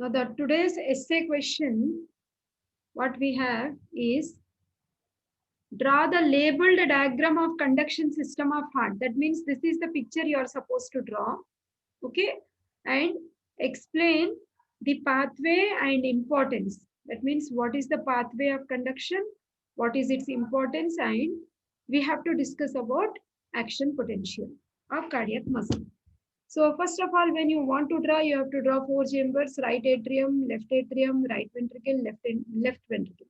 Now the today's essay question, what we have is draw the labeled diagram of conduction system of heart. That means this is the picture you are supposed to draw. Okay. And explain the pathway and importance. That means what is the pathway of conduction, what is its importance, and we have to discuss about action potential of cardiac muscle. So first of all, when you want to draw, you have to draw four chambers: right atrium, right ventricle, left ventricle.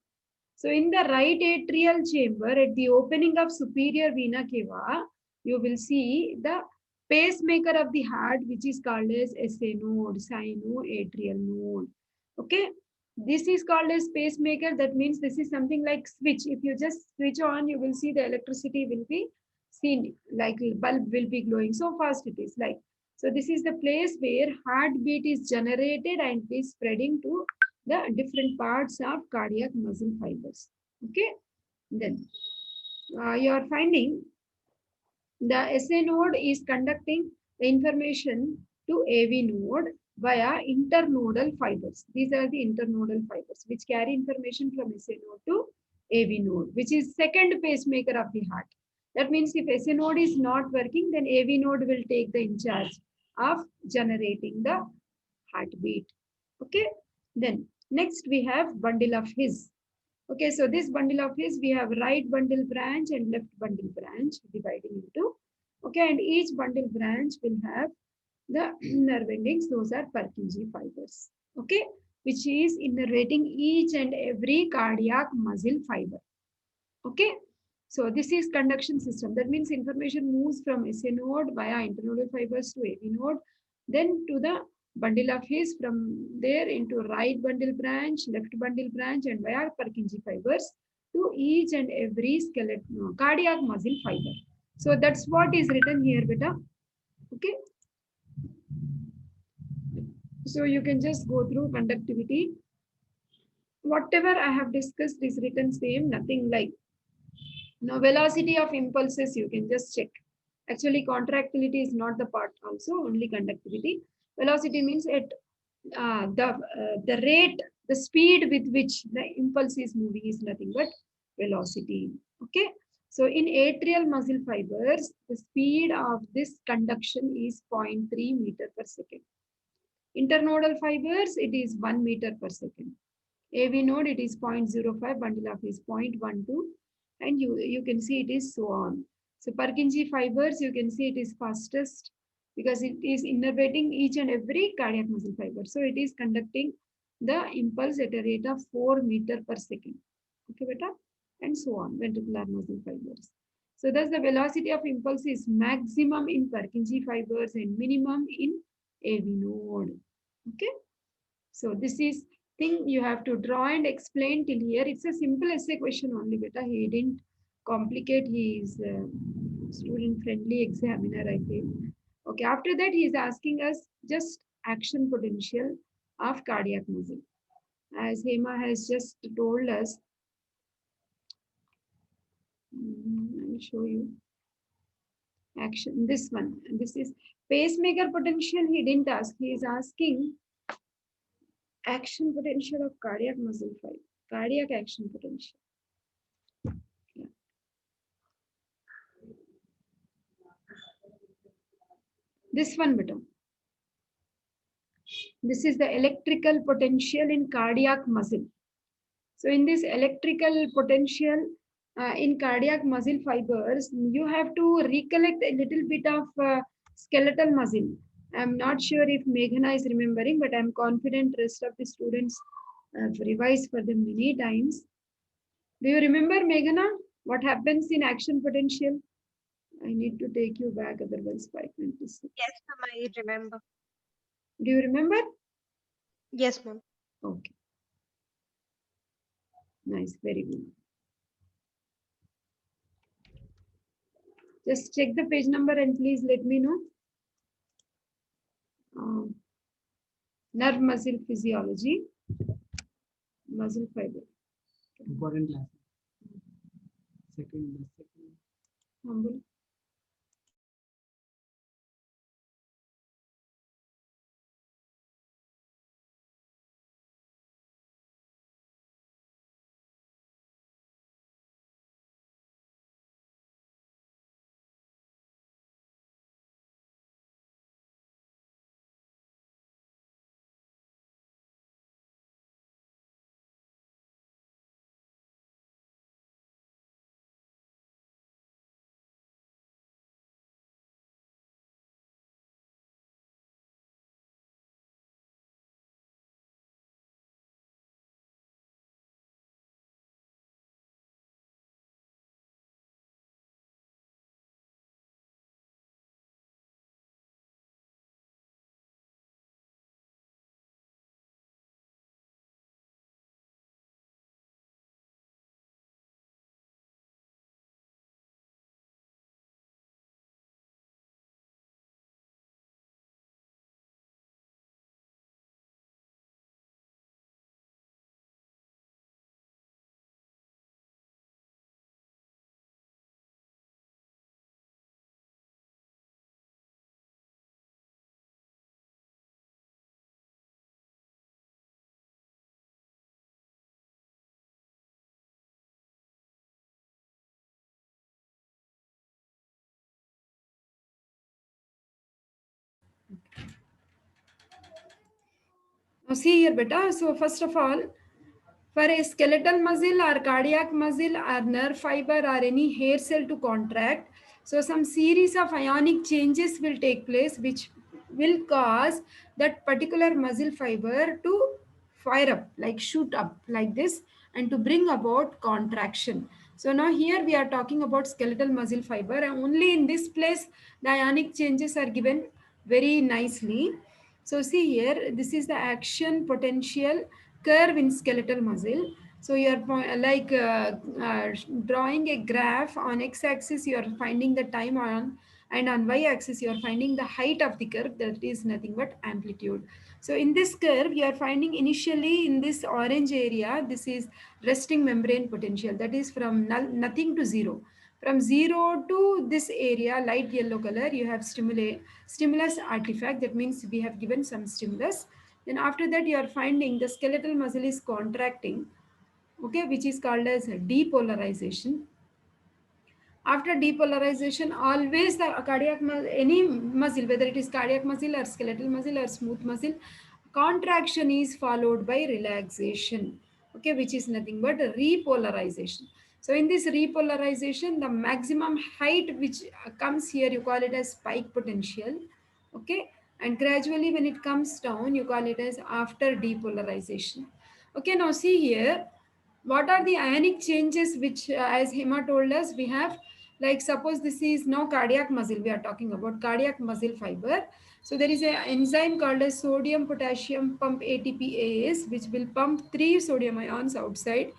So in the right atrial chamber, at the opening of superior vena cava, you will see the pacemaker of the heart, which is called as SA node, sinoatrial node. Okay, this is called as pacemaker. That means this is something like switch. If you just switch on, you will see the electricity will be seen, like bulb will be glowing. So fast it is like. So this is the place where heartbeat is generated and is spreading to the different parts of cardiac muscle fibers. Okay, then you are finding the SA node is conducting the information to AV node via internodal fibers. These are the internodal fibers which carry information from SA node to AV node, which is second pacemaker of the heart. That means if SA node is not working, then AV node will take the in charge of generating the heartbeat. Okay, then next we have bundle of His. Okay, so this bundle of His, we have right bundle branch and left bundle branch dividing into. Okay, and each bundle branch will have the nerve endings. Those are Purkinje fibers. Okay, which is innervating each and every cardiac muscle fiber. Okay, so this is conduction system. That means information moves from SA node via internodal fibers to AV node, then to the bundle of His, from there into right bundle branch, left bundle branch, and via Purkinje fibers to each and every skeleton, cardiac muscle fiber. So that's what is written here, beta. Okay. So you can just go through conductivity. Whatever I have discussed is written same, nothing like. Now velocity of impulses, you can just check. Actually, contractility is not the part also, only conductivity. Velocity means at the rate, the speed with which the impulse is moving is nothing but velocity. Okay. So in atrial muscle fibers, the speed of this conduction is 0.3 meter per second. Internodal fibers, it is 1 meter per second. AV node, it is 0.05, bundle of is 0.12, and you can see it is so on. So Purkinje fibers, you can see it is fastest because it is innervating each and every cardiac muscle fiber. So it is conducting the impulse at a rate of 4 meter per second. Okay, beta? And so on, ventricular muscle fibers. So thus the velocity of impulse is maximum in Purkinje fibers and minimum in AV node. Okay. So this is thing you have to draw and explain till here. It's a simple essay question only, beta. He didn't complicate. He is student friendly examiner, I feel. Okay, after that he is asking us just action potential of cardiac muscle. As Hema has just told us, I'll show you action. This one, this is pacemaker potential. He didn't ask. He is asking action potential of cardiac muscle fiber, cardiac action potential. Yeah. This one, beta. This is the electrical potential in cardiac muscle. So in this electrical potential in cardiac muscle fibers, you have to recollect a little bit of skeletal muscle. I'm not sure if Meghana is remembering, but I'm confident rest of the students have revised for them many times. Do you remember, Meghana, what happens in action potential? I need to take you back, otherwise 526. Yes, ma'am, I remember. Do you remember? Yes, ma'am. Okay. Nice, very good. Just check the page number and please let me know. Nerve muscle physiology, muscle fiber. Important class. Second. Humble. Now see here beta. So first of all, for a skeletal muscle or cardiac muscle or nerve fiber or any hair cell to contract, so some series of ionic changes will take place which will cause that particular muscle fiber to fire up, like shoot up like this, and to bring about contraction. So now here we are talking about skeletal muscle fiber, and only in this place the ionic changes are given very nicely. So see here, this is the action potential curve in skeletal muscle. So you are drawing a graph. On x-axis you are finding the time on, and on y-axis you are finding the height of the curve, that is nothing but amplitude. So in this curve you are finding initially in this orange area, this is resting membrane potential, that is from nothing to zero. From 0 to this area, light yellow color, you have stimulus artifact. That means we have given some stimulus. Then after that, you are finding the skeletal muscle is contracting, okay, which is called as depolarization. After depolarization, always the any muscle, whether it is cardiac muscle or skeletal muscle or smooth muscle, contraction is followed by relaxation, okay, which is nothing but repolarization. So in this repolarization, the maximum height which comes here, you call it as spike potential, okay, and gradually when it comes down, you call it as after depolarization. Okay, now see here, what are the ionic changes which, as Hema told us, we have, like suppose this is now cardiac muscle, we are talking about cardiac muscle fiber. So there is an enzyme called as sodium potassium pump ATPase, which will pump 3 sodium ions outside,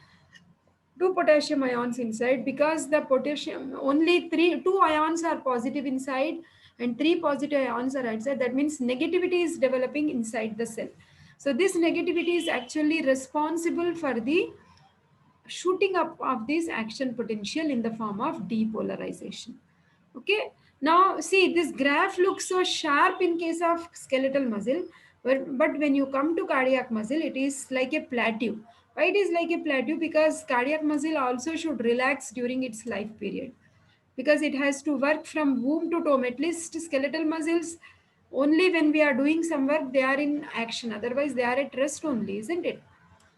2 potassium ions inside, because the potassium only 2 ions are positive inside and 3 positive ions are outside. That means negativity is developing inside the cell. So this negativity is actually responsible for the shooting up of this action potential in the form of depolarization. Okay, now see, this graph looks so sharp in case of skeletal muscle, but when you come to cardiac muscle, it is like a plateau. Why it is like a plateau? Because cardiac muscle also should relax during its life period, because it has to work from womb to tomb. At least skeletal muscles, only when we are doing some work they are in action, otherwise they are at rest only, isn't it?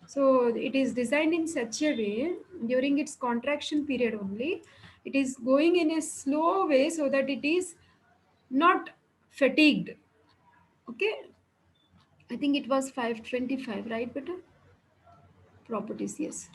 So it is designed in such a way, during its contraction period only, it is going in a slow way so that it is not fatigued. Okay, I think it was 525, right? Better properties, yes.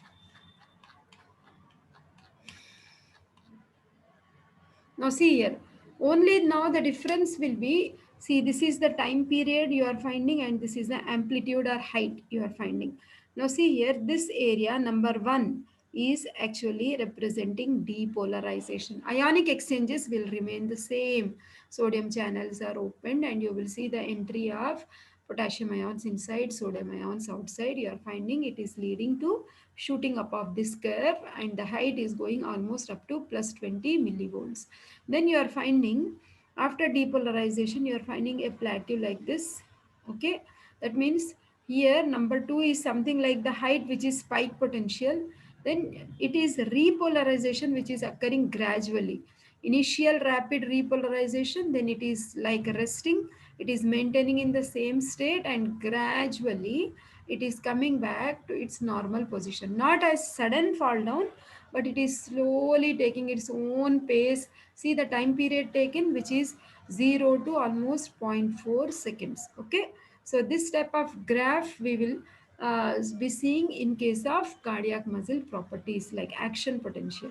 Now see here, only now the difference will be, see, this is the time period you are finding and this is the amplitude or height you are finding. Now see here, this area number 1 is actually representing depolarization. Ionic exchanges will remain the same. Sodium channels are opened and you will see the entry of potassium ions inside, sodium ions outside. You are finding it is leading to shooting up of this curve, and the height is going almost up to plus 20 millivolts. Then you are finding, after depolarization, you are finding a plateau like this. Okay, that means here number 2 is something like the height which is spike potential. Then it is repolarization which is occurring gradually. Initial rapid repolarization, then it is like resting, it is maintaining in the same state, and gradually it is coming back to its normal position. Not as sudden fall down, but it is slowly taking its own pace. See the time period taken, which is 0 to almost zero point 0.4 seconds. Okay, so this type of graph we will be seeing in case of cardiac muscle properties like action potential.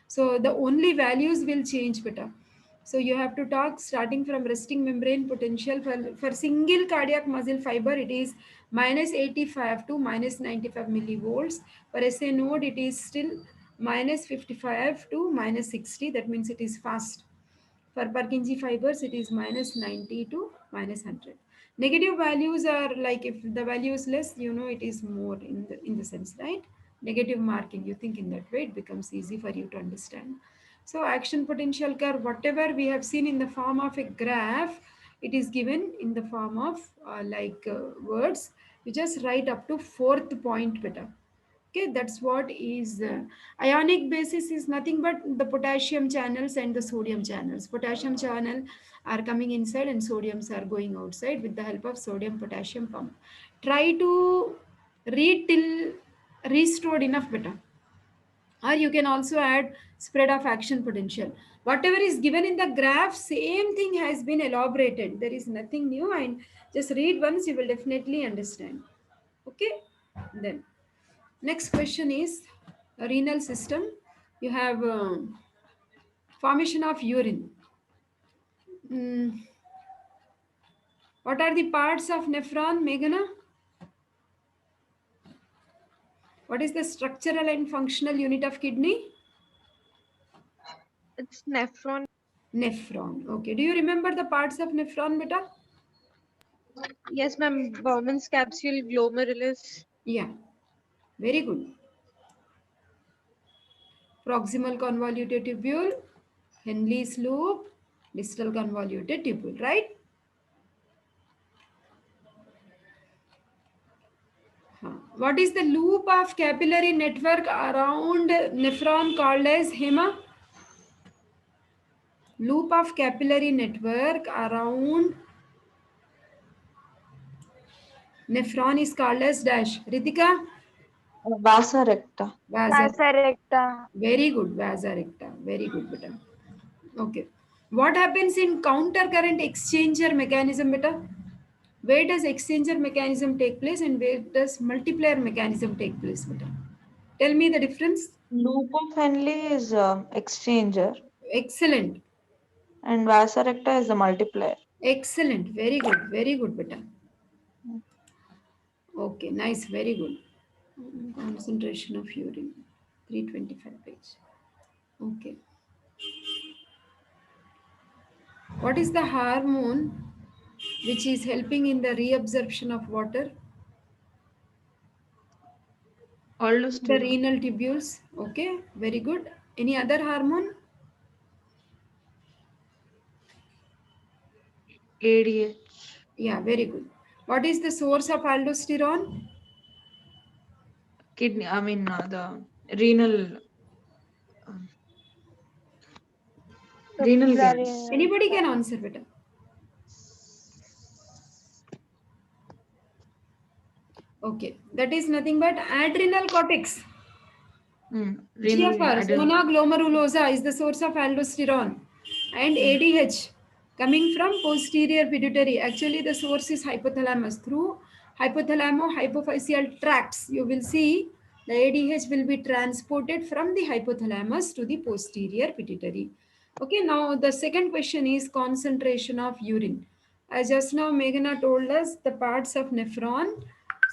So the only values will change better. So you have to talk starting from resting membrane potential. For single cardiac muscle fiber, it is minus 85 to minus 95 millivolts. For SA node, it is still minus 55 to minus 60. That means it is fast. For Purkinje fibers, it is minus 90 to minus 100. Negative values are like, if the value is less, you know it is more in the sense, right? Negative marking, you think in that way, it becomes easy for you to understand. So action potential curve, whatever we have seen in the form of a graph, it is given in the form of words. You just write up to fourth point better. Okay, that's what is ionic basis is nothing but the potassium channels and the sodium channels. Potassium channel are coming inside and sodiums are going outside with the help of sodium potassium pump. Try to read till restored enough better. Or you can also add spread of action potential. Whatever is given in the graph, same thing has been elaborated. There is nothing new, and just read once, you will definitely understand. Okay, then next question is renal system. You have formation of urine. Mm, what are the parts of nephron, Meghana? What is the structural and functional unit of kidney? It's nephron. Nephron. Okay. Do you remember the parts of nephron, beta? Yes, ma'am. Bowman's capsule, glomerulus. Yeah. Very good. Proximal convoluted tubule, Henle's loop, distal convoluted tubule, right? What is the loop of capillary network around nephron called as HEMA? Loop of capillary network around nephron is called as dash. Ritika? Vasa recta. Vasa. Very good, Vasa recta. Very good, beta. Okay. What happens in counter current exchanger mechanism, beta? Where does exchanger mechanism take place and where does multiplier mechanism take place, beta? Tell me the difference. Loop of Henle is exchanger Excellent. and Vasa recta is the multiplier. Excellent. Very good. Very good, beta. Okay, nice. Very good. Concentration of urine. 325 page. Okay. What is the hormone which is helping in the reabsorption of water? The Aldosterone. renal tubules. Okay, very good. Any other hormone? ADH. Yeah, very good. What is the source of aldosterone? Kidney. I mean the renal. um, renal glands. Anybody can answer better. Okay, that is nothing but adrenal cortex. Renal GFR, adrenal. zona glomerulosa, is the source of aldosterone. And ADH coming from posterior pituitary. Actually, the source is hypothalamus. Through hypothalamo-hypophyseal tracts, you will see the ADH will be transported from the hypothalamus to the posterior pituitary. Okay, now the second question is concentration of urine. As just now Meghana told us the parts of nephron.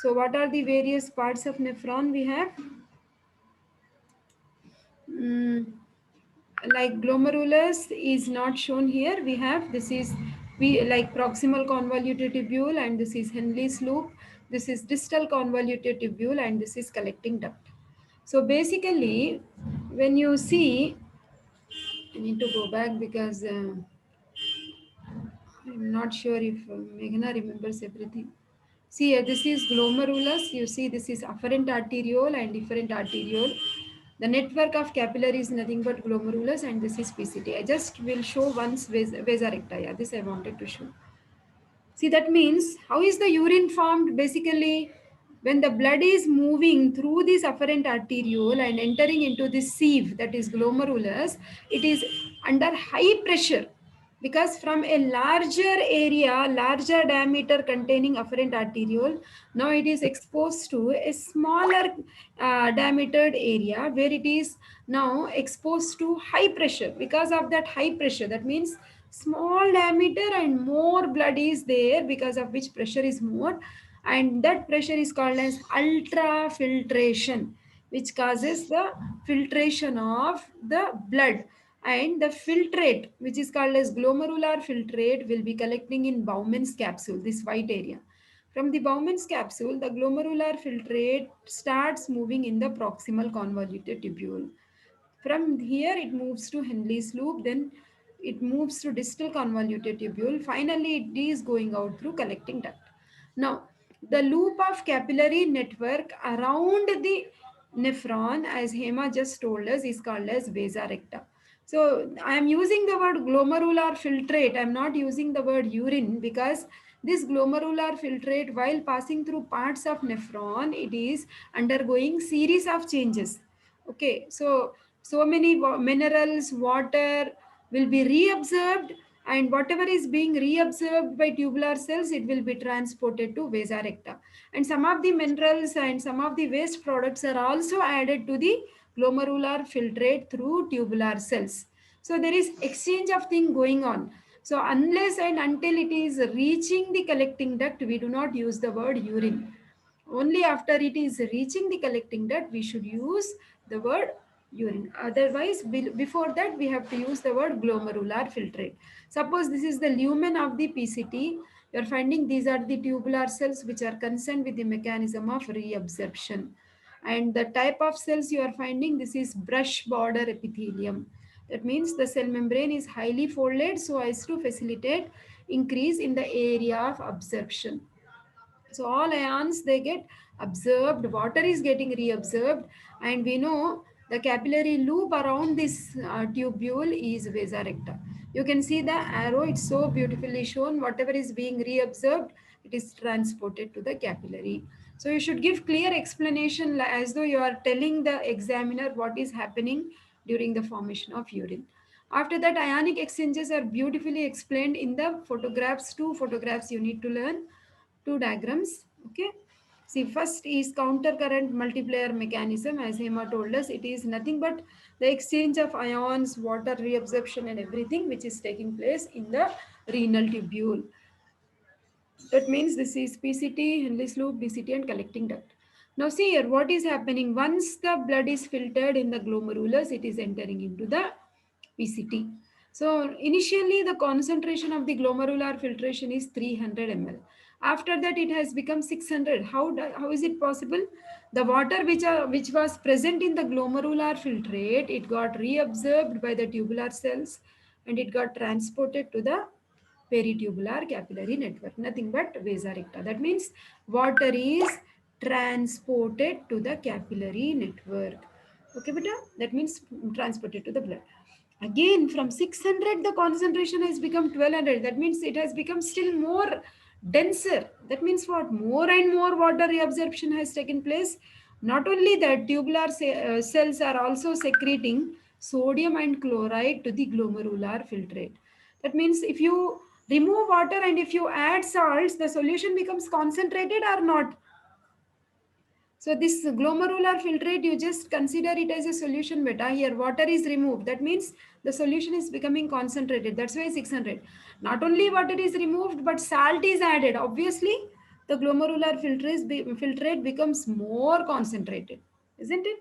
So what are the various parts of nephron we have? Like glomerulus is not shown here. We have, this is like proximal convoluted tubule, and this is Henle's loop. This is distal convoluted tubule, and this is collecting duct. So basically, when you see, I need to go back because I'm not sure if Meghana remembers everything. See, this is glomerulus. You see, this is afferent arteriole and efferent arteriole. The network of capillary is nothing but glomerulus, and this is PCT. I just will show once vasa recta. Yeah, this I wanted to show. See, that means how is the urine formed? Basically, when the blood is moving through this afferent arteriole and entering into this sieve, that is glomerulus, it is under high pressure, because from a larger area, larger diameter containing afferent arteriole, now it is exposed to a smaller diametered area where it is now exposed to high pressure. Because of that high pressure, that means small diameter and more blood is there, because of which pressure is more, and that pressure is called as ultrafiltration, which causes the filtration of the blood, and the filtrate, which is called as glomerular filtrate, will be collecting in Bowman's capsule, this white area. From the Bowman's capsule, the glomerular filtrate starts moving in the proximal convoluted tubule. From here, it moves to Henle's loop, then it moves to distal convoluted tubule. Finally, it is going out through collecting duct. Now, the loop of capillary network around the nephron, as Hema just told us, is called as vasa recta. So I am using the word glomerular filtrate. I am not using the word urine because this glomerular filtrate, while passing through parts of nephron, it is undergoing series of changes. Okay, so many minerals, water will be reabsorbed, and whatever is being reabsorbed by tubular cells, it will be transported to vasa recta, and some of the minerals and some of the waste products are also added to the glomerular filtrate through tubular cells. So there is exchange of thing going on. So unless and until it is reaching the collecting duct, we do not use the word urine. Only after it is reaching the collecting duct, we should use the word urine. Otherwise, before that, we have to use the word glomerular filtrate. Suppose this is the lumen of the PCT. You are finding these are the tubular cells which are concerned with the mechanism of reabsorption. And the type of cells you are finding, this is brush border epithelium. That means the cell membrane is highly folded so as to facilitate increase in the area of absorption. So all ions they get absorbed, water is getting reabsorbed, and we know the capillary loop around this tubule is vasa recta. You can see the arrow, it's so beautifully shown. Whatever is being reabsorbed, it is transported to the capillary. So you should give clear explanation as though you are telling the examiner what is happening during the formation of urine. After that, ionic exchanges are beautifully explained in the photographs. Two photographs you need to learn, two diagrams. Okay, see, first is counter current multiplier mechanism. As Hema told us, it is nothing but the exchange of ions, water reabsorption and everything which is taking place in the renal tubule. That means this is PCT, Henle's loop, BCT and collecting duct. Now see here what is happening. Once the blood is filtered in the glomerulus, it is entering into the PCT. So initially the concentration of the glomerular filtration is 300 ml. After that it has become 600. How is it possible? The water which was present in the glomerular filtrate, it got reabsorbed by the tubular cells and it got transported to the peritubular capillary network, nothing but vasa recta. That means water is transported to the capillary network. Okay, beta? That means transported to the blood. Again, from 600, the concentration has become 1200. That means it has become still more denser. That means what? More and more water reabsorption has taken place. Not only that, tubular cells are also secreting sodium and chloride to the glomerular filtrate. That means if you remove water and if you add salts, the solution becomes concentrated or not. So this glomerular filtrate, you just consider it as a solution beta. Here water is removed. That means the solution is becoming concentrated. That's why 600. Not only water is removed, but salt is added. Obviously, the glomerular filtrate becomes more concentrated. Isn't it?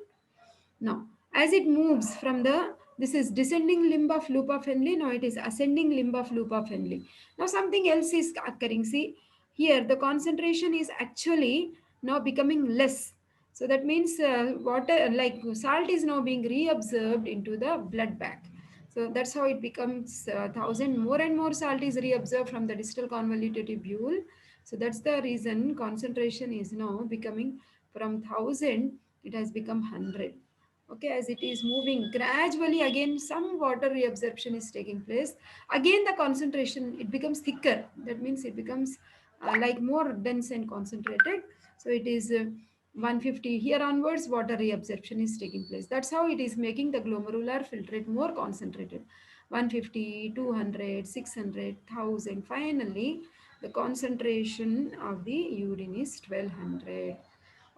Now, as it moves from the, this is descending limb of loop of Henle, now it is ascending limb of loop of Henle. Now something else is occurring. See, here the concentration is actually now becoming less. So that means water, like salt is now being reabsorbed into the blood bag. So that's how it becomes 1000. More and more salt is reabsorbed from the distal convoluted tubule. So that's the reason concentration is now becoming from 1000, it has become 100. Okay, as it is moving gradually, again some water reabsorption is taking place. Again the concentration, it becomes thicker. That means it becomes like more dense and concentrated. So it is 150. Here onwards water reabsorption is taking place. That's how it is making the glomerular filtrate more concentrated. 150, 200, 600, 1000. Finally the concentration of the urine is 1200.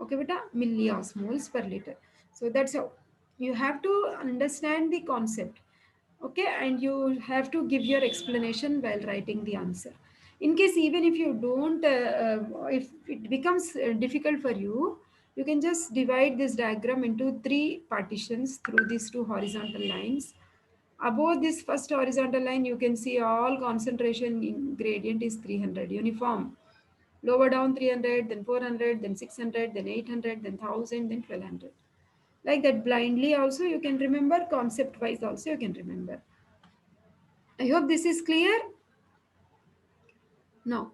Okay beta, milliosmoles per liter. So that's how you have to understand the concept. Okay, and you have to give your explanation while writing the answer. In case even if you don't if it becomes difficult for you, you can just divide this diagram into three partitions through these two horizontal lines. Above this first horizontal line, you can see all concentration in gradient is 300 uniform. Lower down 300, then 400, then 600, then 800, then 1000, then 1200. Like that blindly also you can remember, concept wise also you can remember. I hope this is clear. Now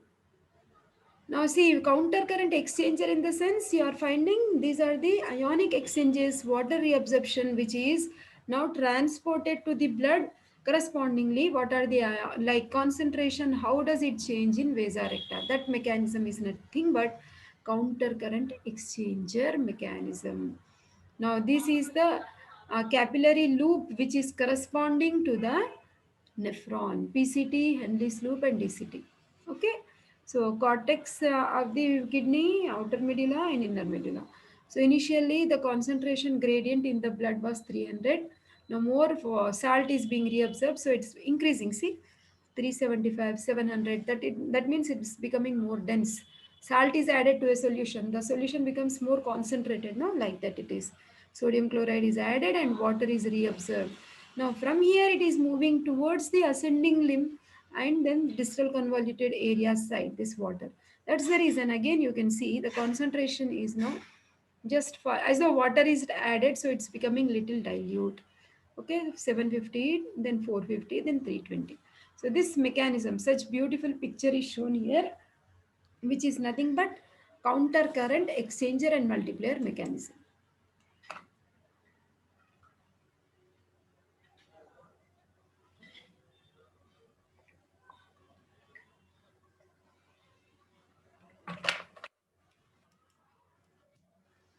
Now see, counter current exchanger in the sense you are finding these are the ionic exchanges, water reabsorption, which is now transported to the blood. Correspondingly, what are the like concentration? How does it change in vasa recta? That mechanism is nothing but counter current exchanger mechanism. Now this is the capillary loop which is corresponding to the nephron, PCT, Henle's loop and DCT. Okay. So cortex of the kidney, outer medulla and inner medulla. So initially the concentration gradient in the blood was 300. Now more salt is being reabsorbed, so it's increasing. See, 375, 700. That means it's becoming more dense. Salt is added to a solution. The solution becomes more concentrated. No, like that it is. Sodium chloride is added and water is reabsorbed. Now from here it is moving towards the ascending limb and then distal convoluted area side, this water. That's the reason again you can see the concentration is now just for, as the water is added, so it's becoming little dilute. Okay, 750, then 450, then 320. So this mechanism, such beautiful picture is shown here, which is nothing but counter current exchanger and multiplier mechanism.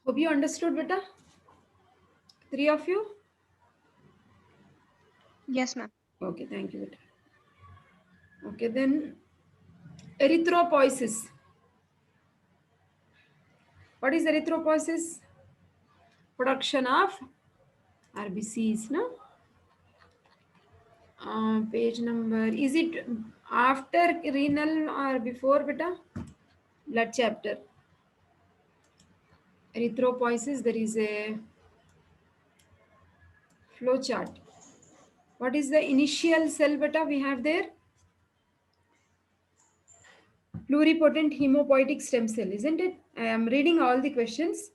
Hope you understood, beta. Three of you? Yes, ma'am. Okay, thank you, beta. Okay, then erythropoiesis. What is erythropoiesis? Production of RBCs, no? Page number, is it after renal or before, beta? Blood chapter. Erythropoiesis, there is a flow chart. What is the initial cell, beta, we have there? Pluripotent hemopoietic stem cell, isn't it? I am reading all the questions.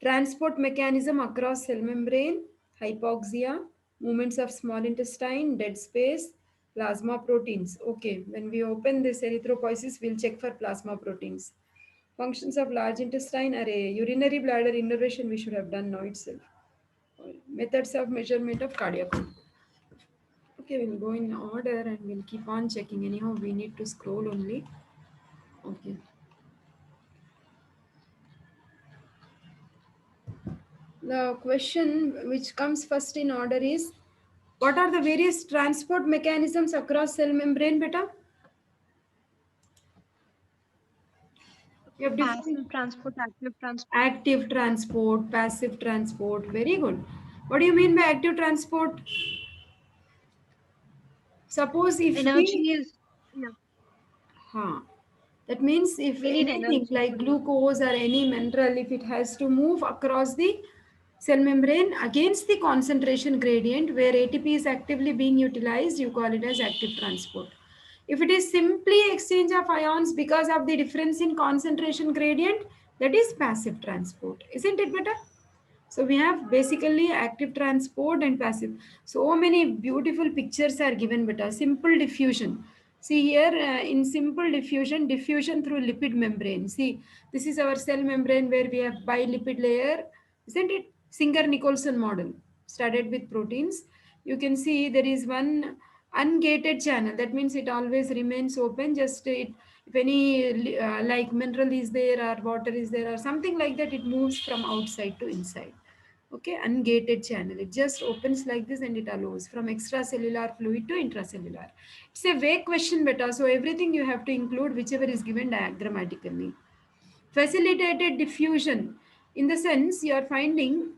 Transport mechanism across cell membrane, hypoxia, movements of small intestine, dead space, plasma proteins. Okay, when we open this erythropoiesis, we'll check for plasma proteins. Functions of large intestine are a urinary bladder innervation, we should have done now itself. Methods of measurement of cardiac output. Okay, we'll go in order and we'll keep on checking. Anyhow, we need to scroll only. Okay. The question which comes first in order is, what are the various transport mechanisms across cell membrane, beta? You have different Passive transport, active transport. active transport, passive transport. Very good. What do you mean by active transport? Suppose if Energy we, is, yeah, that means if we need anything energy like for it. glucose or any mineral, if it has to move across the cell membrane against the concentration gradient where ATP is actively being utilized, you call it as active transport. If it is simply exchange of ions because of the difference in concentration gradient, that is passive transport. Isn't it better? So we have basically active transport and passive. So many beautiful pictures are given, but a simple diffusion. See here in simple diffusion, diffusion through lipid membrane. See, this is our cell membrane where we have bilipid layer, isn't it? Singer-Nicholson model started with proteins. You can see there is one ungated channel. That means it always remains open. Just it, if any like mineral is there or water is there or something like that, it moves from outside to inside. Okay, ungated channel. It just opens like this and it allows from extracellular fluid to intracellular. It's a vague question, beta. So everything you have to include whichever is given diagrammatically. Facilitated diffusion, in the sense you are finding,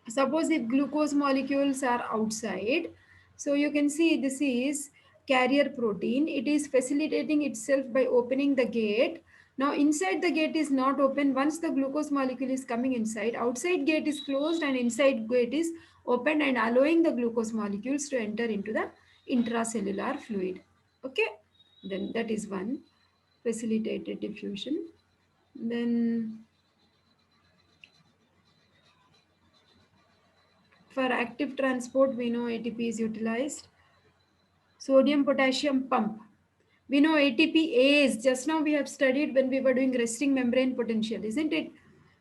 suppose if glucose molecules are outside, so you can see this is carrier protein. It is facilitating itself by opening the gate. Now inside the gate is not open. Once the glucose molecule is coming inside, outside gate is closed and inside gate is open and allowing the glucose molecules to enter into the intracellular fluid. Okay, then that is one, facilitated diffusion. Then for active transport, we know ATP is utilized. Sodium potassium pump. We know ATPase, just now we have studied when we were doing resting membrane potential, isn't it?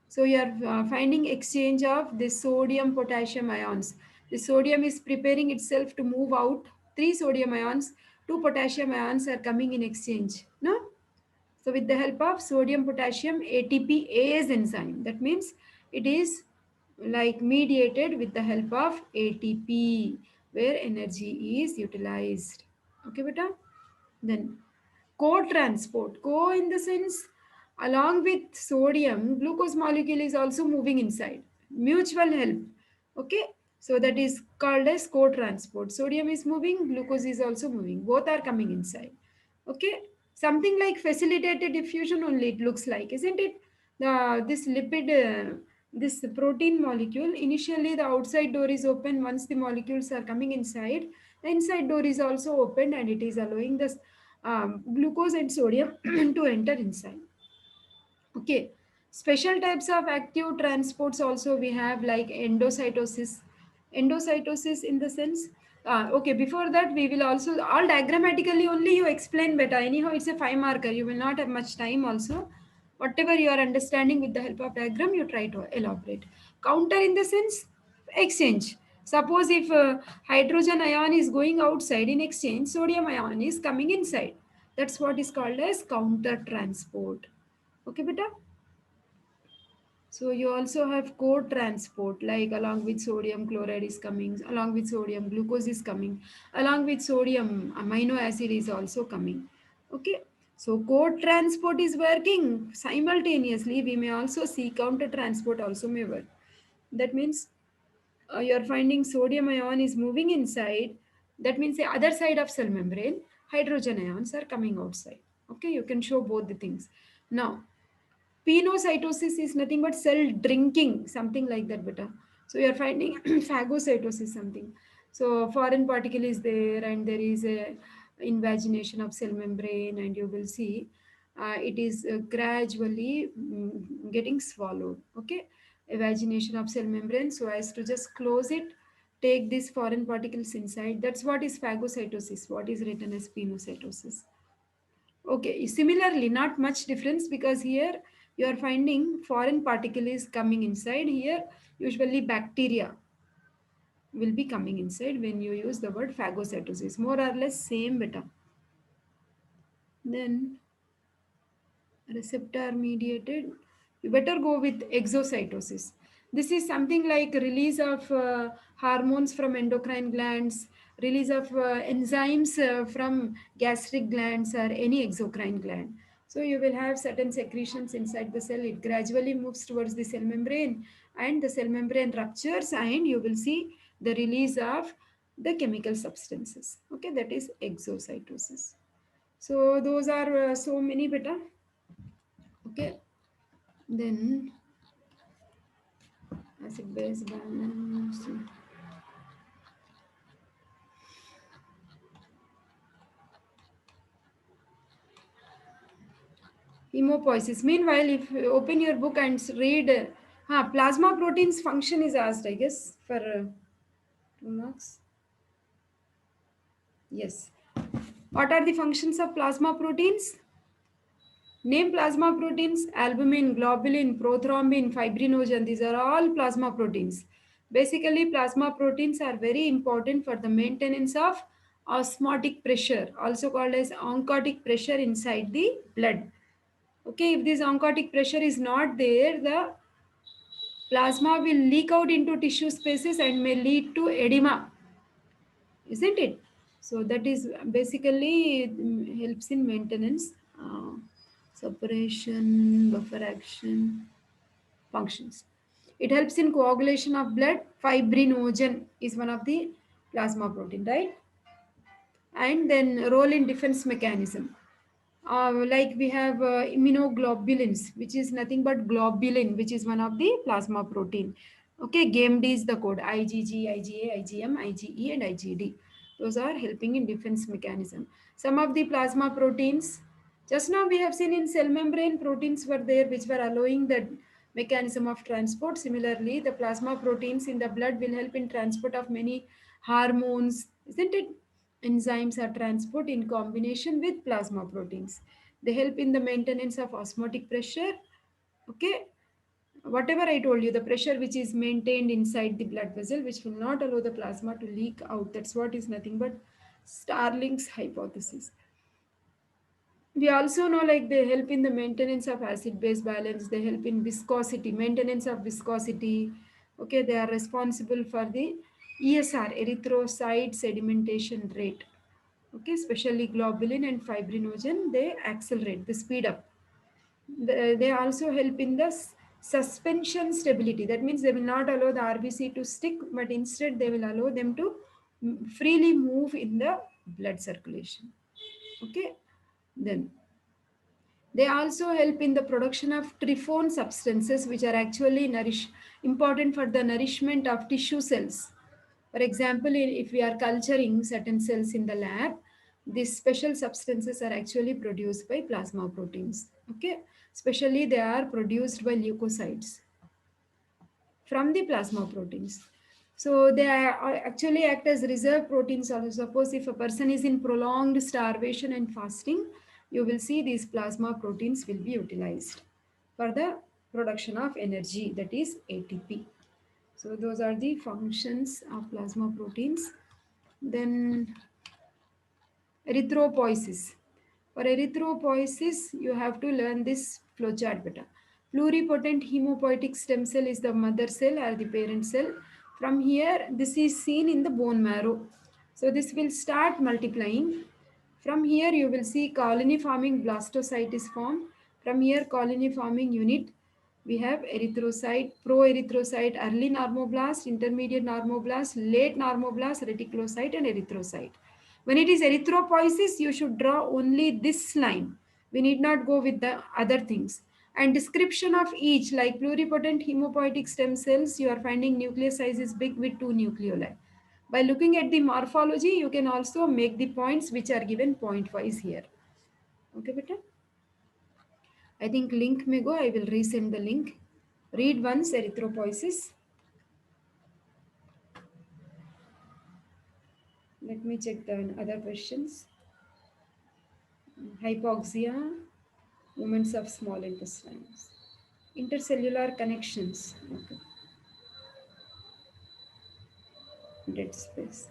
So you are finding exchange of the sodium potassium ions. The sodium is preparing itself to move out. 3 sodium ions, 2 potassium ions are coming in exchange. No? So with the help of sodium potassium ATPase enzyme, that means it is like mediated with the help of ATP, where energy is utilized. Okay, beta? Then co-transport. Co in the sense, along with sodium, glucose molecule is also moving inside. Mutual help. Okay. So that is called as co-transport. Sodium is moving, glucose is also moving. Both are coming inside. Okay. Something like facilitated diffusion only it looks like, isn't it? This lipid, this protein molecule, initially the outside door is open. Once the molecules are coming inside, the inside door is also opened and it is allowing the glucose and sodium to enter inside. Okay. Special types of active transports also we have like endocytosis. Endocytosis in the sense, okay, before that we will also, all diagrammatically only you explain better. Anyhow, it's a 5 marker. You will not have much time also. Whatever you are understanding with the help of diagram, you try to elaborate. Counter in the sense, exchange. Suppose if hydrogen ion is going outside in exchange, sodium ion is coming inside. That's what is called as counter transport. Okay, beta? So you also have co-transport, like along with sodium chloride is coming, along with sodium glucose is coming, along with sodium amino acid is also coming. Okay. So co-transport is working simultaneously. We may also see counter-transport also may work. That means you're finding sodium ion is moving inside. That means the other side of cell membrane, hydrogen ions are coming outside. Okay, you can show both the things. Now, pinocytosis is nothing but cell drinking, something like that, beta. So you are finding phagocytosis, something. So foreign particle is there, and there is a invagination of cell membrane, and you will see it is gradually getting swallowed. Okay, invagination of cell membrane, so as to just close it, take these foreign particles inside. That's what is phagocytosis. What is written as pinocytosis. Okay, similarly, not much difference because here you are finding foreign particle is coming inside. Here, usually bacteria will be coming inside when you use the word phagocytosis. More or less same beta. Then receptor mediated, you better go with exocytosis. This is something like release of hormones from endocrine glands, release of enzymes from gastric glands or any exocrine gland. So you will have certain secretions inside the cell. It gradually moves towards the cell membrane, and the cell membrane ruptures, and you will see the release of the chemical substances. Okay, that is exocytosis. So those are so many beta. Okay, then acid base balance. Hemopoiesis. Meanwhile, if you open your book and read, plasma proteins function is asked, I guess, for 2 marks. Yes. What are the functions of plasma proteins? Name plasma proteins: albumin, globulin, prothrombin, fibrinogen. These are all plasma proteins. Basically, plasma proteins are very important for the maintenance of osmotic pressure, also called as oncotic pressure inside the blood. Okay, if this oncotic pressure is not there, the plasma will leak out into tissue spaces and may lead to edema, isn't it? So that is basically helps in maintenance, separation, buffer action functions. It helps in coagulation of blood. Fibrinogen is one of the plasma protein, right? And then role in defense mechanism. Like we have immunoglobulins, which is nothing but globulin, which is one of the plasma protein. Okay, GAMD is the code: IgG, IgA, IgM, IgE, and IgD. Those are helping in defense mechanism. Some of the plasma proteins, just now we have seen in cell membrane, proteins were there which were allowing the mechanism of transport. Similarly, the plasma proteins in the blood will help in transport of many hormones, isn't it? enzymes are transport in combination with plasma proteins. They help in the maintenance of osmotic pressure. Okay, whatever I told you, the pressure which is maintained inside the blood vessel, which will not allow the plasma to leak out. That's what is nothing but Starling's hypothesis. We also know like they help in the maintenance of acid base balance, they help in viscosity, maintenance of viscosity. Okay, they are responsible for the ESR, erythrocyte sedimentation rate. Okay, especially globulin and fibrinogen, they accelerate, they speed up. They also help in the suspension stability. That means they will not allow the RBC to stick, but instead they will allow them to freely move in the blood circulation. Okay, then they also help in the production of tryptophan substances, which are actually important for the nourishment of tissue cells. For example, if we are culturing certain cells in the lab, these special substances are actually produced by plasma proteins. Okay, especially they are produced by leukocytes from the plasma proteins. So they actually act as reserve proteins. Also, suppose if a person is in prolonged starvation and fasting, you will see these plasma proteins will be utilized for the production of energy, that is ATP. So those are the functions of plasma proteins. Then erythropoiesis. For erythropoiesis, you have to learn this flowchart better. Pluripotent hemopoietic stem cell is the mother cell or the parent cell. From here, this is seen in the bone marrow. So this will start multiplying. From here, you will see colony forming blastocyte is formed. From here, colony forming unit, we have erythrocyte, proerythrocyte, early normoblast, intermediate normoblast, late normoblast, reticulocyte, and erythrocyte. When it is erythropoiesis, you should draw only this line. We need not go with the other things. And description of each, like pluripotent hemopoietic stem cells, you are finding nucleus size is big with 2 nucleoli. By looking at the morphology, you can also make the points which are given point wise here. Okay, beta? I think link may go. I will resend the link. Read once erythropoiesis. Let me check the other questions. Hypoxia, movements of small intestines, intercellular connections. Okay. Dead space.